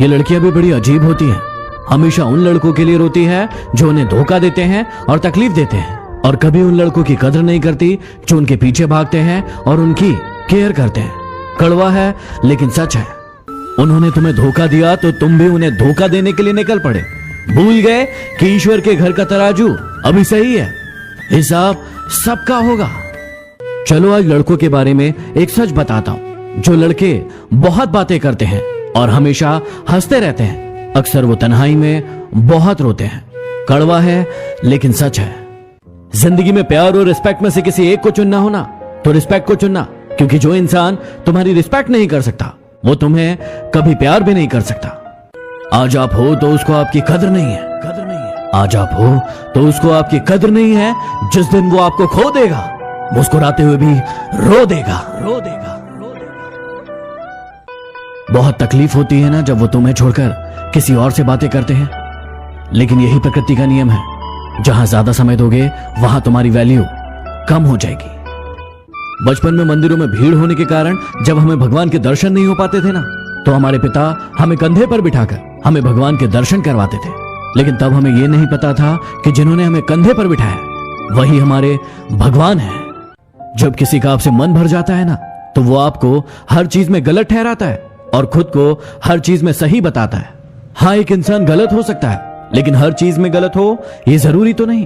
ये लड़कियां भी बड़ी अजीब होती हैं। हमेशा उन लड़कों के लिए रोती है जो उन्हें धोखा देते हैं और तकलीफ देते हैं, और कभी उन लड़कों की कदर नहीं करती जो उनके पीछे भागते हैं और उनकी केयर करते हैं। कड़वा है लेकिन सच है। उन्होंने तुम्हें धोखा दिया तो तुम भी उन्हें धोखा देने के लिए निकल पड़े। भूल गए कि ईश्वर के घर का तराजू अभी सही है, हिसाब सबका होगा। चलो आज लड़कों के बारे में एक सच बताता हूं। जो लड़के बहुत बातें करते हैं और हमेशा हंसते रहते हैं, अक्सर वो तन्हाई में बहुत रोते हैं। कड़वा है लेकिन सच है। जिंदगी में प्यार और रिस्पेक्ट में से किसी एक को चुनना हो ना, तो रिस्पेक्ट को चुनना, क्योंकि जो इंसान तुम्हारी रिस्पेक्ट नहीं कर सकता वो तुम्हें कभी प्यार भी नहीं कर सकता। आज आप हो तो उसको आपकी कदर नहीं है। आज आप हो तो उसको आपकी कदर नहीं है। जिस दिन वो आपको खो देगा, मुस्कुराते हुए भी रो देगा। बहुत तकलीफ होती है ना जब वो तुम्हें छोड़कर किसी और से बातें करते हैं, लेकिन यही प्रकृति का नियम है। जहां ज्यादा समय दोगे वहां तुम्हारी वैल्यू कम हो जाएगी। बचपन में मंदिरों में भीड़ होने के कारण जब हमें भगवान के दर्शन नहीं हो पाते थे ना, तो हमारे पिता हमें कंधे पर बिठाकर हमें भगवान के दर्शन करवाते थे। लेकिन तब हमें यह नहीं पता था कि जिन्होंने हमें कंधे पर बिठाया वही हमारे भगवान है। जब किसी का आपसे मन भर जाता है ना, तो वो आपको हर चीज में गलत ठहराता है और खुद को हर चीज में सही बताता है। हाँ, एक इंसान गलत हो सकता है, लेकिन हर चीज में गलत हो ये जरूरी तो नहीं।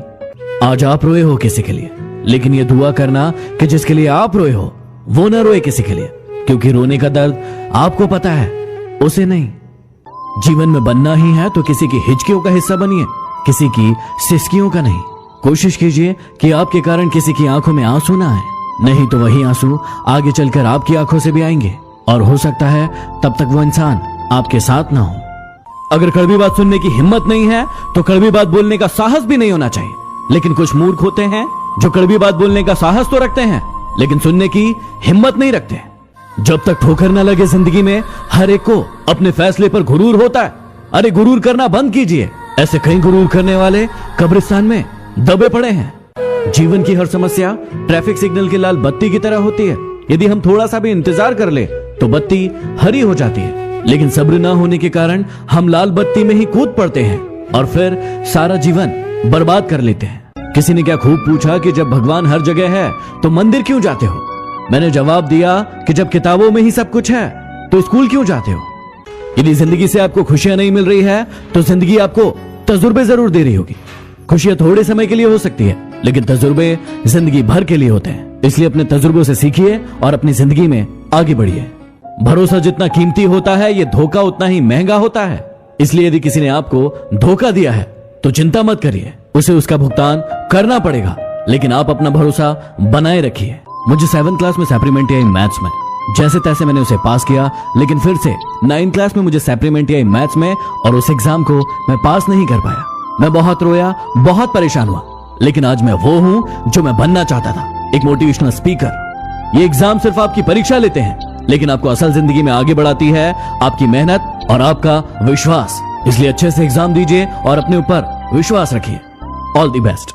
आज आप रोए हो किसी के लिए, लेकिन ये दुआ करना कि जिसके लिए आप रोए हो वो ना रोए किसी के लिए, क्योंकि रोने का दर्द आपको पता है, उसे नहीं। जीवन में बनना ही है तो किसी की हिचकियों का हिस्सा बनिए, किसी की सिसकियों का नहीं। कोशिश कीजिए कि आपके कारण किसी की आंखों में आंसू ना आए, नहीं तो वही आंसू आगे चलकर आपकी आंखों से भी आएंगे, और हो सकता है तब तक वो इंसान आपके साथ ना हो। अगर कड़वी बात सुनने की हिम्मत नहीं है तो कड़वी बात बोलने का साहस भी नहीं होना चाहिए। लेकिन कुछ मूर्ख होते हैं जो कड़वी बात बोलने का साहस तो रखते हैं, लेकिन सुनने की हिम्मत नहीं रखते। जब तक ठोकर ना लगे जिंदगी में, हर एक को अपने फैसले पर गुरूर होता है। अरे गुरूर करना बंद कीजिए। ऐसे कई गुरूर करने वाले कब्रिस्तान में दबे पड़े हैं। जीवन की हर समस्या ट्रैफिक सिग्नल की लाल बत्ती की तरह होती है। यदि हम थोड़ा सा भी इंतजार कर ले तो बत्ती हरी हो जाती है, लेकिन सब्र ना होने के कारण हम लाल बत्ती में ही कूद पड़ते हैं और फिर सारा जीवन बर्बाद कर लेते हैं। किसी ने क्या खूब पूछा कि जब भगवान हर जगह है तो मंदिर क्यों जाते हो? मैंने जवाब दिया कि जब किताबों में ही सब कुछ है तो स्कूल क्यों जाते हो? यदि जिंदगी से आपको खुशियां नहीं मिल रही है तो जिंदगी आपको तजुर्बे जरूर दे रही होगी। खुशियां थोड़े समय के लिए हो सकती है, लेकिन तजुर्बे जिंदगी भर के लिए होते हैं। इसलिए अपने तजुर्बों से सीखिए और अपनी जिंदगी में आगे बढ़िए। भरोसा जितना कीमती होता है, ये धोखा उतना ही महंगा होता है। इसलिए यदि किसी ने आपको धोखा दिया है तो चिंता मत करिए, उसे उसका भुगतान करना पड़ेगा, लेकिन आप अपना भरोसा बनाए रखिए। मुझे 7th क्लास में सप्लीमेंट्री आई मैथ्स में, जैसे तैसे मैंने उसे पास किया, लेकिन फिर से 9th क्लास में मुझे सप्लीमेंट्री आई मैथ्स में और उस एग्जाम को मैं पास नहीं कर पाया। मैं बहुत रोया, बहुत परेशान हुआ, लेकिन आज मैं वो हूं जो मैं बनना चाहता था, एक मोटिवेशनल स्पीकर। ये एग्जाम सिर्फ आपकी परीक्षा लेते हैं, लेकिन आपको असल जिंदगी में आगे बढ़ाती है आपकी मेहनत और आपका विश्वास। इसलिए अच्छे से एग्जाम दीजिए और अपने ऊपर विश्वास रखिए। All the best.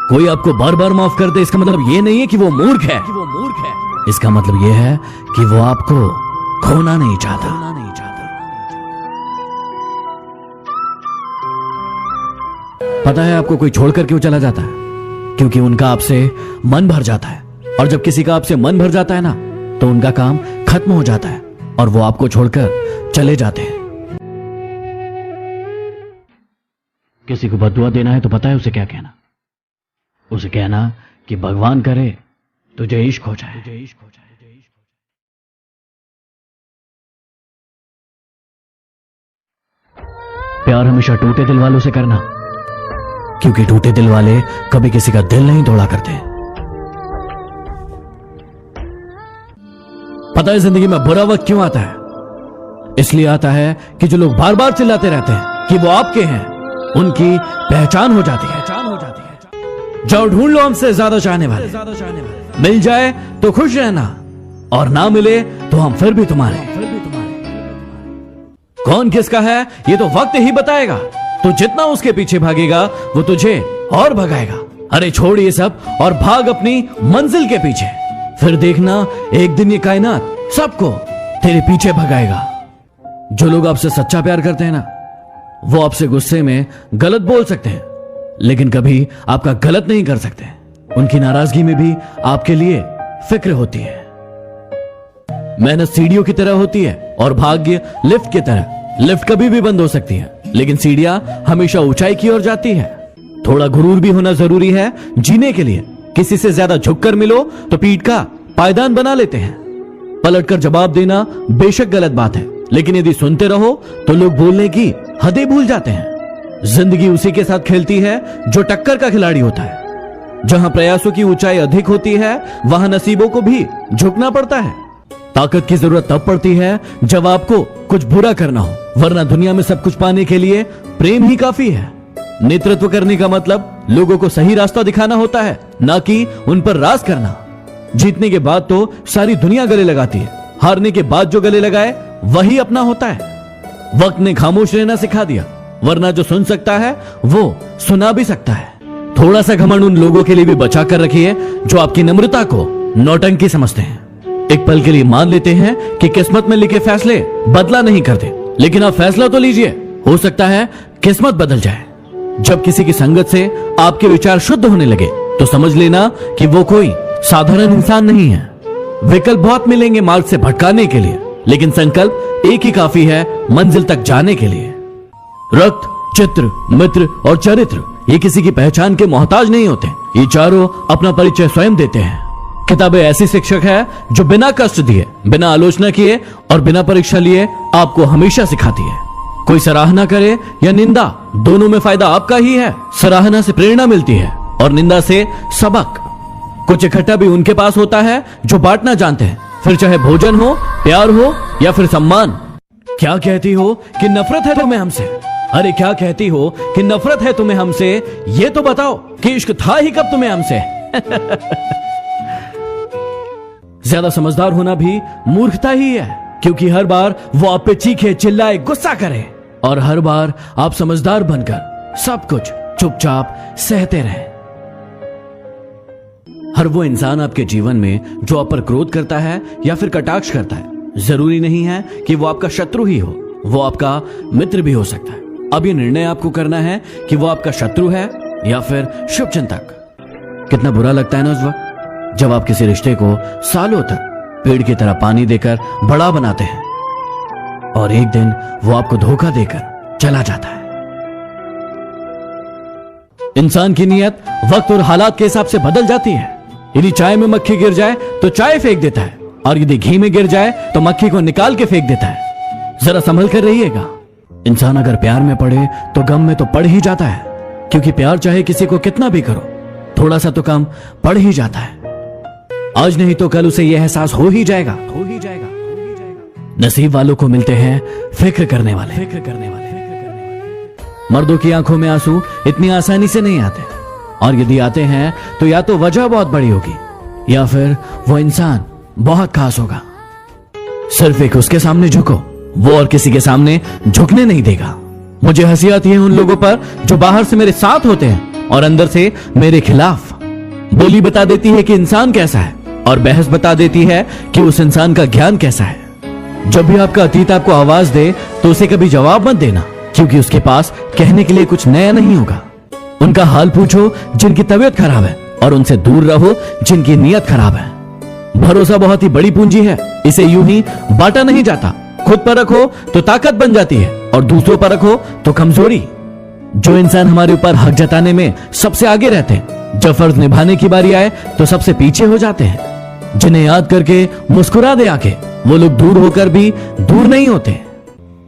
कोई आपको बार बार माफ कर दे, इसका मतलब ये नहीं है कि वो मूर्ख है। इसका मतलब ये है कि वो आपको खोना नहीं चाहता। पता है आपको कोई छोड़कर क्यों चला जाता है? क्योंकि उनका आपसे मन भर जाता है, और जब किसी का आपसे मन भर जाता है ना, तो उनका काम खत्म हो जाता है और वो आपको छोड़कर चले जाते हैं। किसी को बद्दुआ देना है तो पता है उसे क्या कहना? उसे कहना कि भगवान करे तुझे इश्क हो जाए। प्यार हमेशा टूटे दिल वालों से करना, क्योंकि टूटे दिल वाले कभी किसी का दिल नहीं तोड़ा करते। पता है जिंदगी में बुरा वक्त क्यों आता है? इसलिए आता है कि जो लोग बार बार चिल्लाते रहते हैं कि वो आपके हैं, उनकी पहचान हो जाती है। जाओ ढूंढ लो हमसे ज्यादा चाहने वाले। मिल जाए तो खुश रहना, और ना मिले तो हम फिर भी तुम्हारे। कौन किसका है ये तो वक्त ही बताएगा। तो जितना उसके पीछे भागेगा वो तुझे और भगाएगा। अरे छोड़ ये सब और भाग अपनी मंजिल के पीछे, फिर देखना एक दिन ये कायनात सबको तेरे पीछे भगाएगा। जो लोग आपसे सच्चा प्यार करते हैं ना, वो आपसे गुस्से में गलत बोल सकते हैं, लेकिन कभी आपका गलत नहीं कर सकते। उनकी नाराजगी में भी आपके लिए फिक्र होती है। मेहनत सीढ़ियों की तरह होती है और भाग्य लिफ्ट की तरह। लिफ्ट कभी भी बंद हो सकती है, लेकिन सीढ़ियां हमेशा ऊंचाई की ओर जाती है। थोड़ा गुरूर भी होना जरूरी है जीने के लिए। किसी से ज्यादा झुककर मिलो तो पीठ का पायदान बना लेते हैं। पलटकर जवाब देना बेशक गलत बात है, लेकिन यदि सुनते रहो तो लोग बोलने की हदें भूल जाते हैं। जिंदगी उसी के साथ खेलती है जो टक्कर का खिलाड़ी होता है। जहां प्रयासों की ऊंचाई अधिक होती है, वहां नसीबों को भी झुकना पड़ता है। ताकत की जरूरत तब पड़ती है जब आपको कुछ बुरा करना हो, वरना दुनिया में सब कुछ पाने के लिए प्रेम ही काफी है। नेतृत्व करने का मतलब लोगों को सही रास्ता दिखाना होता है, ना कि उन पर राज करना। जीतने के बाद तो सारी दुनिया गले लगाती है, हारने के बाद जो गले लगाए वही अपना होता है। वक्त ने खामोश रहना सिखा दिया, वरना जो सुन सकता है वो सुना भी सकता है। थोड़ा सा घमंड उन लोगों के लिए भी बचा कर रखिए जो आपकी नम्रता को नौटंकी समझते हैं। एक पल के लिए मान लेते हैं कि किस्मत में लिखे फैसले बदला नहीं करते, लेकिन आप फैसला तो लीजिए, हो सकता है किस्मत बदल जाए। जब किसी की संगत से आपके विचार शुद्ध होने लगे तो समझ लेना कि वो कोई साधारण इंसान नहीं है। विकल्प बहुत मिलेंगे मार्ग से भटकाने के लिए, लेकिन संकल्प एक ही काफी है मंजिल तक जाने के लिए। रक्त, चित्र, मित्र और चरित्र ये किसी की पहचान के मोहताज नहीं होते। ये चारों अपना परिचय स्वयं देते हैं। किताबें ऐसी शिक्षक है जो बिना कष्ट दिए, बिना आलोचना किए और बिना परीक्षा लिए आपको हमेशा सिखाती है। कोई सराहना करे या निंदा, दोनों में फायदा आपका ही है। सराहना से प्रेरणा मिलती है और निंदा से सबक। कुछ इकट्ठा भी उनके पास होता है जो बांटना जानते हैं, फिर चाहे भोजन हो, प्यार हो या फिर सम्मान। क्या कहती हो कि नफरत है तुम्हें हमसे? अरे क्या कहती हो कि नफरत है तुम्हें हमसे? ये तो बताओ कि इश्क था ही कब तुम्हें हमसे? ज्यादा समझदार होना भी मूर्खता ही है, क्योंकि हर बार वो आप पे चीखे, चिल्लाए, गुस्सा करे, और हर बार आप समझदार बनकर सब कुछ चुपचाप सहते रहे। हर वो इंसान आपके जीवन में जो आप पर क्रोध करता है या फिर कटाक्ष करता है, जरूरी नहीं है कि वो आपका शत्रु ही हो, वो आपका मित्र भी हो सकता है। अब ये निर्णय आपको करना है कि वो आपका शत्रु है या फिर शुभचिंतक। कितना बुरा लगता है ना उस वक्त जब आप किसी रिश्ते को सालों तक पेड़ की तरह पानी देकर बड़ा बनाते हैं और एक दिन वो आपको धोखा देकर चला जाता है। इंसान की नियत वक्त और हालात के हिसाब से बदल जाती है। यदि चाय में मक्खी गिर जाए तो चाय फेंक देता है, और यदि घी में गिर जाए तो मक्खी को निकाल के फेंक देता है। जरा संभल कर रहिएगा। इंसान अगर प्यार में पड़े तो गम में तो पड़ ही जाता है, क्योंकि प्यार चाहे किसी को कितना भी करो, थोड़ा सा तो कम पड़ ही जाता है। आज नहीं तो कल उसे यह एहसास हो ही जाएगा। नसीब वालों को मिलते हैं फिक्र करने वाले। मर्दों की आंखों में आंसू इतनी आसानी से नहीं आते, और यदि आते हैं तो या तो वजह बहुत बड़ी होगी या फिर वो इंसान बहुत खास होगा। सिर्फ एक उसके सामने झुको, वो और किसी के सामने झुकने नहीं देगा। मुझे हंसी आती है उन लोगों पर जो बाहर से मेरे साथ होते हैं और अंदर से मेरे खिलाफ। बोली बता देती है कि इंसान कैसा है, और बहस बता देती है कि उस इंसान का ज्ञान कैसा है। जब भी आपका अतीत आपको आवाज दे तो उसे कभी जवाब मत देना, क्योंकि उसके पास कहने के लिए कुछ नया नहीं होगा। उनका हाल पूछो जिनकी तबीयत खराब है, और उनसे दूर रहो जिनकी नीयत खराब है। भरोसा बहुत ही बड़ी पूंजी है, इसे यूं ही बांटा नहीं जाता। खुद पर रखो तो ताकत बन जाती है, और दूसरों पर रखो तो कमजोरी। जो इंसान हमारे ऊपर हक जताने में सबसे आगे रहते हैं, जब फर्ज निभाने की बारी आए तो सबसे पीछे हो जाते हैं। जिन्हें याद करके मुस्कुरा दे आके, वो लोग दूर होकर भी दूर नहीं होते।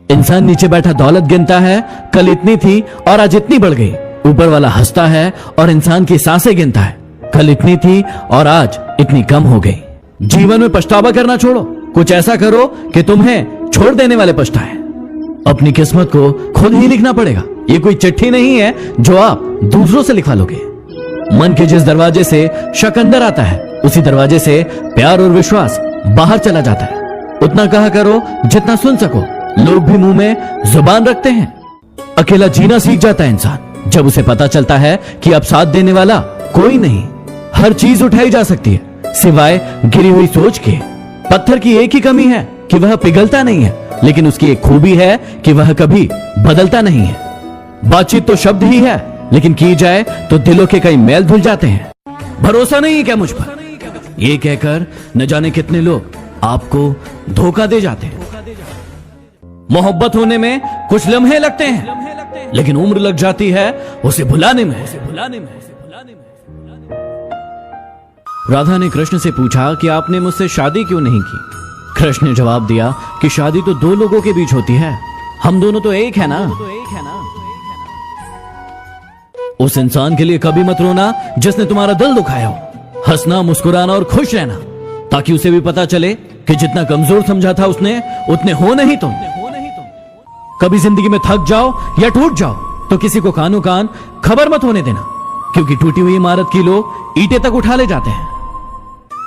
इंसान नीचे बैठा दौलत गिनता है, कल इतनी थी और आज इतनी बढ़ गई। ऊपर वाला हंसता है और इंसान की सांसें गिनता है, कल इतनी थी और आज इतनी कम हो गई। जीवन में पछतावा करना छोड़ो, कुछ ऐसा करो कि तुम्हें छोड़ देने वाले पछताए। अपनी किस्मत को खुद ही लिखना पड़ेगा। ये कोई चिट्ठी नहीं है जो आप दूसरों से लिखवा लोगे। मन के जिस दरवाजे से शक अंदर आता है, उसी दरवाजे से प्यार और विश्वास बाहर चला जाता है। उतना कहा करो जितना सुन सको। लोग भी मुंह में जुबान रखते हैं। अकेला जीना सीख जाता है इंसान जब उसे पता चलता है कि अब साथ देने वाला कोई नहीं। हर चीज उठाई जा सकती है सिवाय गिरी हुई सोच के। पत्थर की एक ही कमी है कि वह पिघलता नहीं है, लेकिन उसकी एक खूबी है कि वह कभी बदलता नहीं है। बातचीत तो शब्द ही है, लेकिन की जाए तो दिलों के कई मैल धुल जाते हैं। भरोसा नहीं है क्या मुझ पर? ये कहकर न जाने कितने लोग आपको धोखा दे जाते हैं। मोहब्बत होने में कुछ लम्हे लगते हैं, लेकिन उम्र लग जाती है उसे भुलाने में। राधा ने कृष्ण से पूछा कि आपने मुझसे शादी क्यों नहीं की? कृष्ण ने जवाब दिया कि शादी तो दो लोगों के बीच होती है, हम दोनों तो एक है ना। उस इंसान के लिए कभी मत रोना जिसने तुम्हारा दिल दुखाया हो। हंसना, मुस्कुराना और खुश रहना, ताकि उसे भी पता चले कि जितना कमजोर समझा था उसने, उतने हो नहीं तुम। कभी जिंदगी में थक जाओ या टूट जाओ तो किसी को कानो कान खबर मत होने देना, क्योंकि टूटी हुई इमारत की लोग ईंटें तक उठा ले जाते हैं।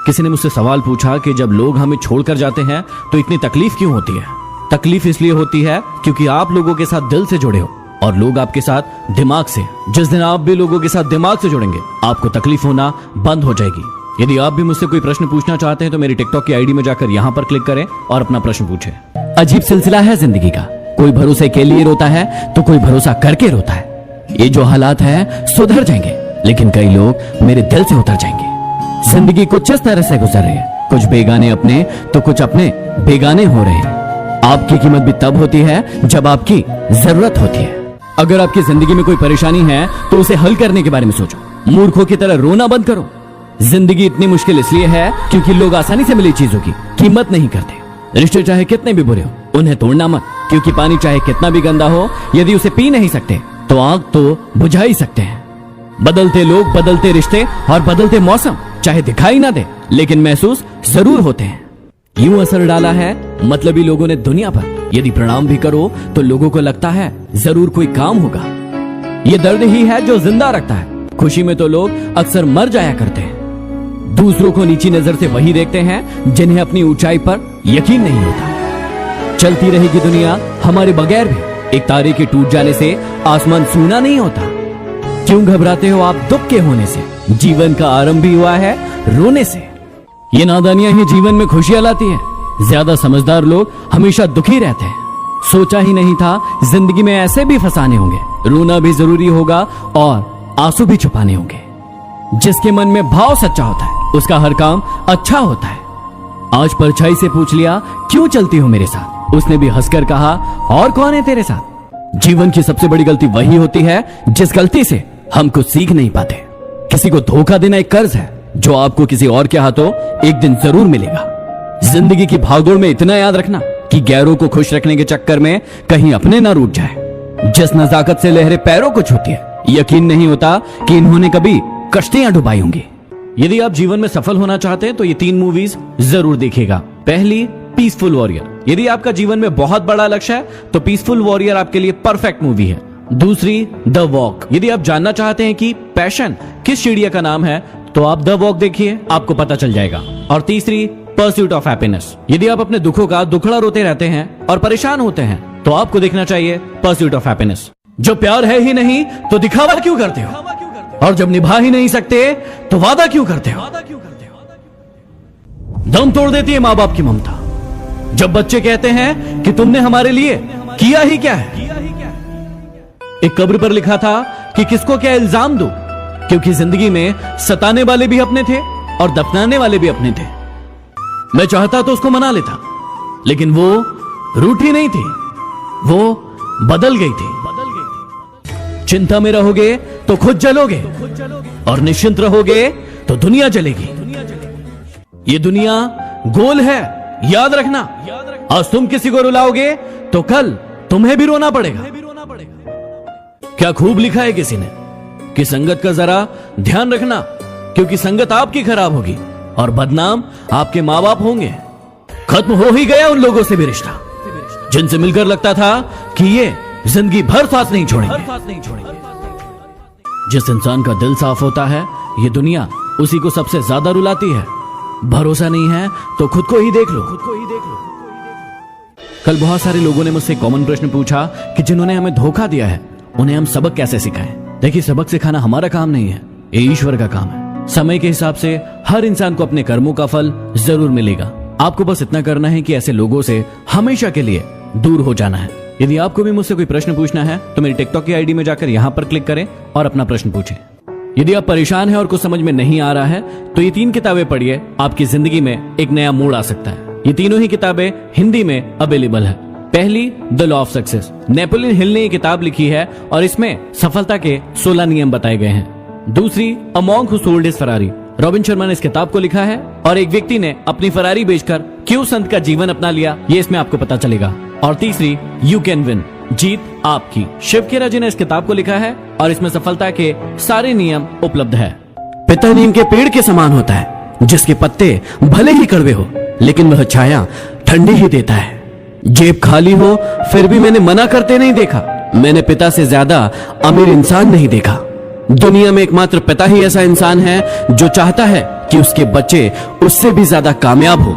किसी ने मुझसे सवाल पूछा कि जब लोग हमें छोड़कर जाते हैं तो इतनी तकलीफ क्यों होती है? तकलीफ इसलिए होती है क्योंकि आप लोगों के साथ दिल से जुड़े हो और लोग आपके साथ दिमाग से। जिस दिन आप भी लोगों के साथ दिमाग से जुड़ेंगे, आपको तकलीफ होना बंद हो जाएगी। यदि आप भी मुझसे कोई प्रश्न पूछना चाहते हैं तो मेरी टिकटॉक की आईडी में जाकर यहां पर क्लिक करें और अपना प्रश्न पूछें। अजीब सिलसिला है जिंदगी का, कोई भरोसे के लिए रोता है तो कोई भरोसा करके रोता है। ये जो हालात है सुधर जाएंगे, लेकिन कई लोग मेरे दिल से उतर जाएंगे। जिंदगी कुछ इस तरह से गुजर रही है, कुछ बेगाने अपने तो कुछ अपने बेगाने हो रहे हैं। आपकी कीमत भी तब होती है जब आपकी जरूरत होती है। अगर आपकी जिंदगी में कोई परेशानी है तो उसे हल करने के बारे में सोचो। मूर्खों की तरह रोना बंद करो। जिंदगी इतनी मुश्किल इसलिए है क्योंकि लोग आसानी से मिली चीजों की कीमत नहीं करते। रिश्ते चाहे कितने भी बुरे हो, उन्हें तोड़ना मत, क्योंकि पानी चाहे कितना भी गंदा हो, यदि उसे पी नहीं सकते तो आग तो बुझा ही सकते हैं। बदलते लोग, बदलते रिश्ते और बदलते मौसम चाहे दिखाई ना दे, लेकिन महसूस जरूर होते हैं। यूं असर डाला है मतलबी लोगों ने दुनिया पर। यदि प्रणाम भी करो तो लोगों को लगता है जरूर कोई काम होगा। ये दर्द ही है जो जिंदा रखता है। खुशी में तो लोग अक्सर मर जाया करते हैं। दूसरों को नीची नजर से वही देखते हैं जिन्हें अपनी ऊंचाई पर यकीन नहीं होता। चलती रहेगी दुनिया हमारे बगैर भी। एक तारे के टूट जाने से आसमान सूना नहीं होता। क्यों घबराते हो आप दुख के होने से? जीवन का आरंभ भी हुआ है रोने से। ये नादानियां ही जीवन में खुशियां लाती है। ज्यादा समझदार लोग हमेशा दुखी रहते हैं। सोचा ही नहीं था जिंदगी में ऐसे भी फसाने होंगे। रोना भी जरूरी होगा और आंसू भी छुपाने होंगे। जिसके मन में भाव सच्चा होता है उसका हर काम अच्छा होता है। आज परछाई से पूछ लिया क्यों चलती हो मेरे साथ? उसने भी हंसकर कहा और कौन है तेरे साथ? जीवन की सबसे बड़ी गलती वही होती है जिस गलती से हम कुछ सीख नहीं पाते। किसी को धोखा देना एक कर्ज है जो आपको किसी और के हाथों एक दिन जरूर मिलेगा। जिंदगी की भागदौड़ में इतना याद रखना कि गैरों को खुश रखने के चक्कर में कहीं अपने ना रूठ जाए। जिस नजाकत से लहरें पैरों को छूती है, यकीन नहीं होता कि इन्होंने कभी कश्तियां डुबाई होंगी। यदि आप जीवन में सफल होना चाहते हैं तो ये 3 मूवीज जरूर देखिएगा। पहली, पीसफुल वॉरियर। यदि आपका जीवन में बहुत बड़ा लक्ष्य है तो पीसफुल वॉरियर आपके लिए परफेक्ट मूवी है। दूसरी, द वॉक। यदि आप जानना चाहते हैं कि पैशन किस चिड़िया का नाम है तो आप द वॉक देखिए, आपको पता चल जाएगा। और तीसरी, परस्यूट ऑफ हैप्पीनेस। यदि आप अपने दुखों का दुखड़ा रोते रहते हैं और परेशान होते हैं तो आपको देखना चाहिए परस्यूट ऑफ हैप्पीनेस। जो प्यार है ही नहीं तो दिखावा क्यों करते हो? और जब निभा ही नहीं सकते तो वादा क्यों करते हो? दम तोड़ देती है माँ बाप की ममता जब बच्चे कहते हैं कि तुमने हमारे लिए किया ही क्या है। एक कब्र पर लिखा था कि किसको क्या इल्जाम दूं, क्योंकि जिंदगी में सताने वाले भी अपने थे और दफनाने वाले भी अपने थे। मैं चाहता तो उसको मना लेता, लेकिन वो रूठी नहीं थी, वो बदल गई थी। चिंता में रहोगे तो खुद जलोगे और निश्चिंत रहोगे तो दुनिया जलेगी। ये दुनिया गोल है, याद रखना। आज तुम किसी को रुलाओगे तो कल तुम्हें भी रोना पड़ेगा। क्या खूब लिखा है किसी ने कि संगत का जरा ध्यान रखना, क्योंकि संगत आपकी खराब होगी और बदनाम आपके माँ बाप होंगे। खत्म हो ही गया उन लोगों से भी रिश्ता जिनसे मिलकर लगता था कि ये जिंदगी भर साथ नहीं छोड़ेंगे। जिस इंसान का दिल साफ होता है ये दुनिया उसी को सबसे ज्यादा रुलाती है। भरोसा नहीं है तो खुद को ही देख लो। कल बहुत सारे लोगों ने मुझसे कॉमन प्रश्न पूछा कि जिन्होंने हमें धोखा दिया है उन्हें हम सबक कैसे सिखाएं। देखिए, सबक सिखाना हमारा काम नहीं है, ये ईश्वर का काम है। समय के हिसाब से हर इंसान को अपने कर्मों का फल जरूर मिलेगा। आपको बस इतना करना है कि ऐसे लोगों से हमेशा के लिए दूर हो जाना है। यदि आपको भी मुझसे कोई प्रश्न पूछना है तो मेरी टिकटॉक की आईडी में जाकर यहां पर क्लिक करें और अपना प्रश्न पूछें। यदि आप परेशान हैं और कुछ समझ में नहीं आ रहा है तो ये 3 किताबें पढ़िए, आपकी जिंदगी में एक नया मोड़ आ सकता है। ये तीनों ही किताबें हिंदी में अवेलेबल है। पहली, the law of success, Napoleon Hill ने ये किताब लिखी है और इसमें सफलता के 16 नियम बताए गए हैं। दूसरी, a monk who sold his Ferrari, robin Sharma ने इस किताब को लिखा है और एक व्यक्ति ने अपनी फरारी बेचकर क्यों संत का जीवन अपना लिया, ये इसमें आपको पता चलेगा। और तीसरी, यू कैन विन, जीत आपकी, शिव खेरा जी ने इस किताब को लिखा है और इसमें सफलता के सारे नियम उपलब्ध है। पिता नीम के पेड़ के समान होता है, जिसके पत्ते भले ही कड़वे हो लेकिन वह छाया ठंडी ही देता है। जेब खाली हो फिर भी मैंने मना करते नहीं देखा, मैंने पिता से ज्यादा अमीर इंसान नहीं देखा। दुनिया में एकमात्र पिता ही ऐसा इंसान है जो चाहता है कि उसके बच्चे उससे भी ज्यादा कामयाब हो।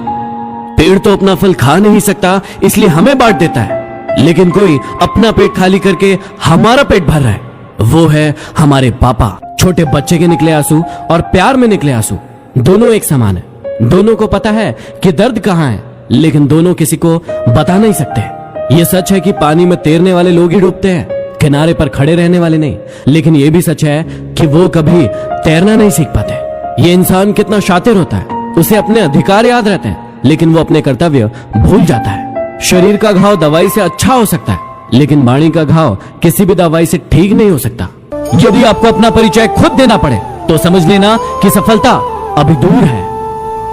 पेड़ तो अपना फल खा नहीं सकता इसलिए हमें बांट देता है, लेकिन कोई अपना पेट खाली करके हमारा पेट भर रहा है, वो है हमारे पापा। छोटे बच्चे के निकले आंसू और प्यार में निकले आंसू दोनों एक समान है। दोनों को पता है कि दर्द कहाँ है, लेकिन दोनों किसी को बता नहीं सकते। ये सच है कि पानी में तैरने वाले लोग ही डूबते हैं, किनारे पर खड़े रहने वाले नहीं। लेकिन ये भी सच है कि वो कभी तैरना नहीं सीख पाते। ये इंसान कितना शातिर होता है, उसे अपने अधिकार याद रहते हैं लेकिन वो अपने कर्तव्य भूल जाता है। शरीर का घाव दवाई से अच्छा हो सकता है, लेकिन वाणी का घाव किसी भी दवाई से ठीक नहीं हो सकता। यदि आपको अपना परिचय खुद देना पड़े तो समझ लेना कि सफलता अभी दूर है।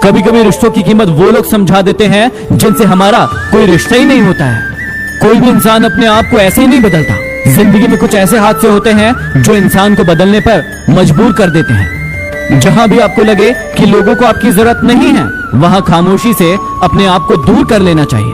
कभी कभी रिश्तों की कीमत वो लोग समझा देते हैं जिनसे हमारा कोई रिश्ता ही नहीं होता है। कोई भी इंसान अपने आप को ऐसे ही नहीं बदलता। जिंदगी में कुछ ऐसे हादसे होते हैं जो इंसान को बदलने पर मजबूर कर देते हैं। जहां भी आपको लगे कि लोगों को आपकी जरूरत नहीं है, वहां खामोशी से अपने आप को दूर कर लेना चाहिए।